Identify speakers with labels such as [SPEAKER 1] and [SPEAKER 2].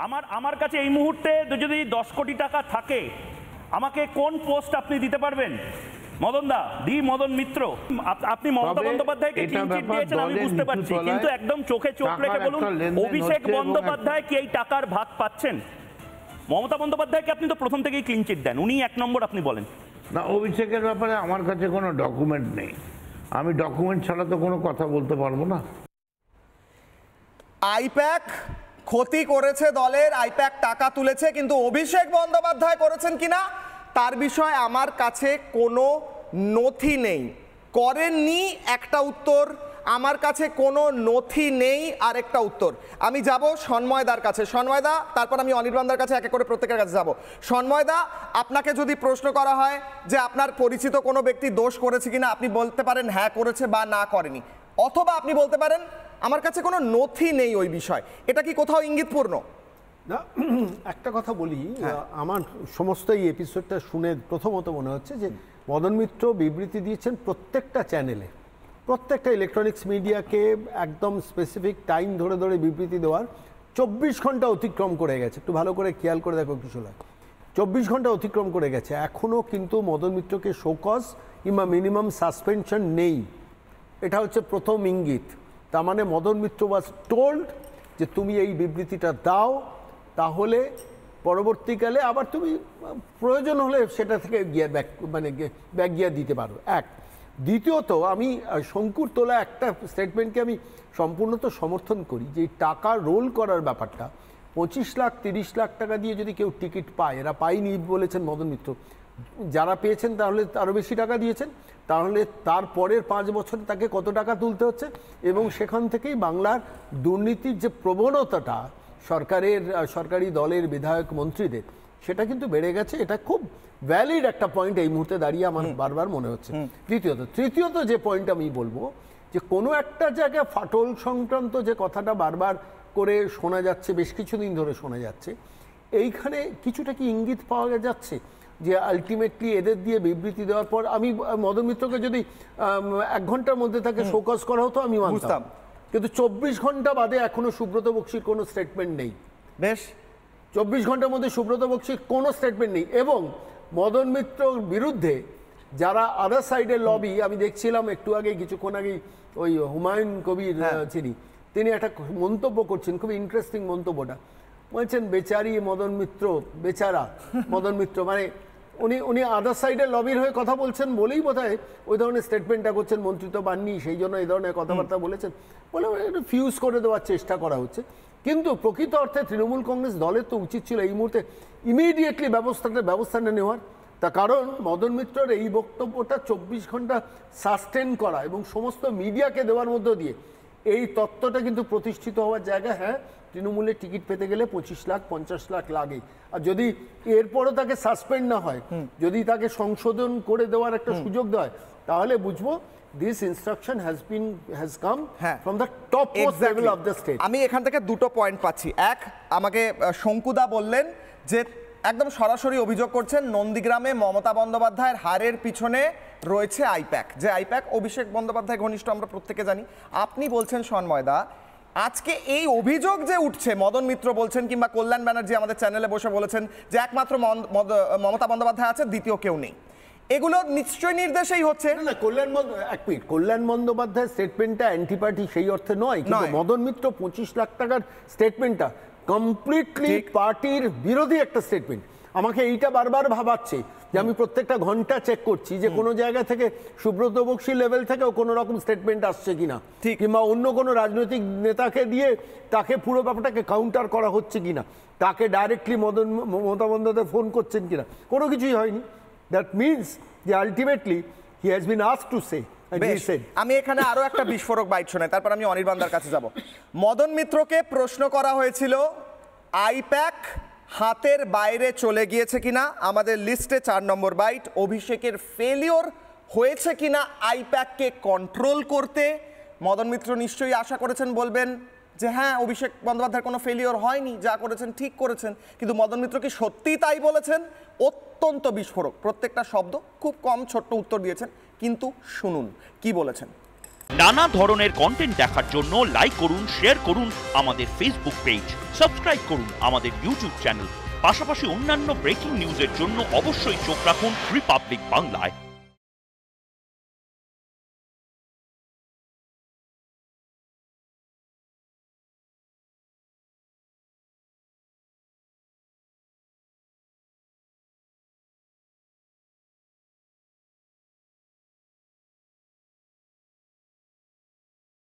[SPEAKER 1] আমার আমার কাছে এই মুহূর্তে যদি 10 কোটি টাকা থাকে, আমাকে কোন পোস্ট আপনি দিতে পারবেন? মদন মিত্র, আপনি মমতা বন্দ্যোপাধ্যায়কে ক্লিন চিট দিয়েছেন আমি বুঝতে পারছি, কিন্তু একদম চোখে চোখ রেখে বলুন, অভিষেক বন্দ্যোপাধ্যায় কি এই টাকার ভাগ পাচ্ছেন? মমতা বন্দ্যোপাধ্যায়কে আপনি তো প্রথম থেকেই ক্লিন চিট দেন, উনি 1 নম্বর আপনি বলেন
[SPEAKER 2] না। অভিষেকের ব্যাপারে আমার কাছে কোনো ডকুমেন্ট নেই, আমি ডকুমেন্ট ছাড়া তো কোনো কথা বলতে পারবো না।
[SPEAKER 3] আইপ্যাক ক্ষতি করেছে দলের, আইপ্যাক টাকা তুলেছে, কিন্তু অভিষেক বন্দ্যোপাধ্যায় করেছেন কিনা তার বিষয়ে আমার কাছে কোনো নথি নেই। করেননি একটা উত্তর, আমার কাছে কোনো নথি নেই আরেকটা উত্তর। আমি যাব সন্ময়দার কাছে। সন্ময়দা, তারপর আমি অনির্বাণদার কাছে, একে করে প্রত্যেকের কাছে যাব। সন্ময়দা, আপনাকে যদি প্রশ্ন করা হয় যে আপনার পরিচিত কোনো ব্যক্তি দোষ করেছে কিনা, আপনি বলতে পারেন হ্যাঁ করেছে বা না করেনি, অথবা আপনি বলতে পারেন আমার কাছে কোনো নথি নেই ওই বিষয়। এটা কি কোথাও ইঙ্গিতপূর্ণ?
[SPEAKER 4] না, একটা কথা বলি, আমার সমস্ত এই এপিসোডটা শুনে প্রথমত মনে হচ্ছে যে মদন মিত্র বিবৃতি দিয়েছেন প্রত্যেকটা চ্যানেলে, প্রত্যেকটা ইলেকট্রনিক্স মিডিয়াকে একদম স্পেসিফিক টাইম ধরে ধরে বিবৃতি দেওয়ার 24 ঘন্টা অতিক্রম করে গেছে। একটু ভালো করে খেয়াল করে দেখো কিশোর, 24 ঘন্টা অতিক্রম করে গেছে, এখনও কিন্তু মদন মিত্রকে শোকজ কিংবা মিনিমাম সাসপেনশন নেই। এটা হচ্ছে প্রথম ইঙ্গিত। তার মানে মদন মিত্র ওয়াজ টোল্ড যে তুমি এই বিবৃতিটা দাও, তাহলে পরবর্তীকালে আবার তুমি প্রয়োজন হলে সেটা থেকে গিয়ে ব্যাক গিয়ে দিতে পারো। এক, দ্বিতীয়ত আমি শঙ্কুর তোলা একটা স্টেটমেন্টকে আমি সম্পূর্ণ তো সমর্থন করি, যে টাকা রোল করার ব্যাপারটা, 25 লাখ 30 লাখ টাকা দিয়ে যদি কেউ টিকিট পায়, এরা পায়নি বলেছেন মদন মিত্র, যারা পেয়েছেন তাহলে আরও বেশি টাকা দিয়েছেন, তাহলে তার পরের 5 বছরে তাকে কত টাকা তুলতে হচ্ছে, এবং সেখান থেকেই বাংলার দুর্নীতির যে প্রবণতাটা সরকারি দলের বিধায়ক মন্ত্রীদের, সেটা কিন্তু বেড়ে গেছে। এটা খুব ভ্যালিড একটা পয়েন্ট এই মুহূর্তে দাঁড়িয়ে আমার বারবার মনে হচ্ছে। তৃতীয়ত যে পয়েন্ট আমি বলবো, যে কোনো একটা জায়গায় ফাটল সংক্রান্ত যে কথাটা বারবার করে শোনা যাচ্ছে, বেশ কিছুদিন ধরে শোনা যাচ্ছে, এইখানে কিছুটা কি ইঙ্গিত পাওয়া যাচ্ছে যে আলটিমেটলি এদের দিয়ে বিবৃতি দেওয়ার পর, আমি মদন মিত্রকে যদি 1 ঘন্টার মধ্যে তাকে শোকজ করা হতো আমি মানতাম, কিন্তু 24 ঘন্টা বাদে এখনো সুব্রত বক্সির কোনো স্টেটমেন্ট নেই।
[SPEAKER 3] বেশ,
[SPEAKER 4] 24 ঘন্টার মধ্যে সুব্রত বক্সির কোনো স্টেটমেন্ট নেই। এবং মদন মিত্রর বিরুদ্ধে যারা আদার সাইডের লবি, আমি দেখছিলাম একটু আগে, কিছুক্ষণ আগেই ওই হুমায়ুন কবির তিনি একটা মন্তব্য করছেন, খুব ইন্টারেস্টিং মন্তব্যটা, বলছেন বেচারি মদন মিত্র, বেচারা মদন মিত্র, মানে উনি আদার সাইডের লবির হয়ে কথা বলছেন বলেই বোধহয় ওই ধরনের স্টেটমেন্টটা করছেন, মন্ত্রী তো পাননি সেই জন্য এই ধরনের কথাবার্তা বলেছেন বলে একটু ফিউজ করে দেওয়ার চেষ্টা করা হচ্ছে। কিন্তু প্রকৃত অর্থে তৃণমূল কংগ্রেস দলের তো উচিত ছিল এই মুহূর্তে ইমিডিয়েটলি ব্যবস্থাটা নেওয়ার। তার কারণ মদন মিত্রের এই বক্তব্যটা 24 ঘন্টা সাস্টেন করা এবং সমস্ত মিডিয়াকে দেওয়ার মধ্য দিয়ে এই তত্ত্বটা কিন্তু প্রতিষ্ঠিত হওয়ার জায়গা। হ্যাঁ, তৃণমূলের টিকিট পেতে গেলে 25 লাখ 50 লাখ লাগে, আর যদি এরপরও তাকে সাসপেন্ড না হয়, যদি তাকে সংশোধন করে দেওয়ার একটা সুযোগ দেয়, তাহলে বুঝবো this instruction has come from the top most level of the state.
[SPEAKER 3] আমি এখান থেকে দুটো পয়েন্ট পাচ্ছি। এক, আমাকে শঙ্কুদা বললেন যে একদম সরাসরি অভিযোগ করছেন নন্দীগ্রামে মমতা বন্দ্যোপাধ্যায়ের হারের পিছনে রয়েছে আইপ্যাক, যে আইপ্যাক অভিষেক বন্দ্যোপাধ্যায় ঘনিষ্ঠ, আমরা প্রত্যেকে জানি। আপনি বলছেন সন্ময়দা, আজকে এই অভিযোগ যে উঠছে, মদন মিত্র বলছেন কিংবা কল্যাণ ব্যানার্জি আমাদের চ্যানেলে বসে বলেছেন যে একমাত্র মমতা বন্দ্যোপাধ্যায় আছে, দ্বিতীয় কেউ নেই, এগুলো নিশ্চয় নির্দেশেই হচ্ছে।
[SPEAKER 4] না, কল্যাণ বন্দ্যোপাধ্যায়ের স্টেটমেন্টটা অ্যান্টি পার্টি সেই অর্থে নয়, কিন্তু মদন মিত্র 25 লাখ টাকার স্টেটমেন্টটা কমপ্লিটলি পার্টির বিরোধী একটা স্টেটমেন্ট। আমাকে এইটা বারবার ভাবাচ্ছে যে আমি প্রত্যেকটা ঘন্টা চেক করছি যে কোনো জায়গা থেকে সুব্রত বক্সি লেভেল থেকেও কোনো রকম স্টেটমেন্ট আসছে কিনা, কিংবা অন্য কোনো রাজনৈতিক নেতাকে দিয়ে তাকে পুরো ব্যাপারটাকে কাউন্টার করা হচ্ছে কিনা, তাকে ডাইরেক্টলি মমতা বন্দ্যোপাধ্যায় ফোন করছেন কিনা, কোনো কিছুই হয়নি। দ্যাট মিনস যে ultimately he has been asked to say.
[SPEAKER 3] আমি এখানে আরো একটা বিস্ফোরক বাইট শোনাই, তারপর আমি অনির্বাণদার কাছে যাব। মদন মিত্রকে প্রশ্ন করা হয়েছিল আইপ্যাক হাতের বাইরে চলে গিয়েছে কিনা, আমাদের লিস্টে 4 নম্বর বাইট, অভিষেকের ফেলিওর হয়েছে কিনা আইপ্যাককে কন্ট্রোল করতে। মদন মিত্র নিশ্চয়ই আশা করেছেন বলবেন যে হ্যাঁ, অভিষেক বন্দ্যোপাধ্যায়ের কোনো ফেলিওর হয়নি, যা করেছেন ঠিক করেছেন, কিন্তু মদন মিত্র কি সত্যিই তাই বলেছেন? অত্যন্ত বিস্ফোরক, প্রত্যেকটা শব্দ খুব কম ছোট্ট উত্তর দিয়েছেন, কিন্তু শুনুন কি বলেছেন।
[SPEAKER 5] নানা ধরনের কন্টেন্ট দেখার জন্য লাইক করুন, শেয়ার করুন আমাদের ফেসবুক পেজ, সাবস্ক্রাইব করুন আমাদের ইউটিউব চ্যানেল। পাশাপাশি অন্যান্য ব্রেকিং নিউজের জন্য অবশ্যই চোখ রাখুন রিপাবলিক বাংলায়।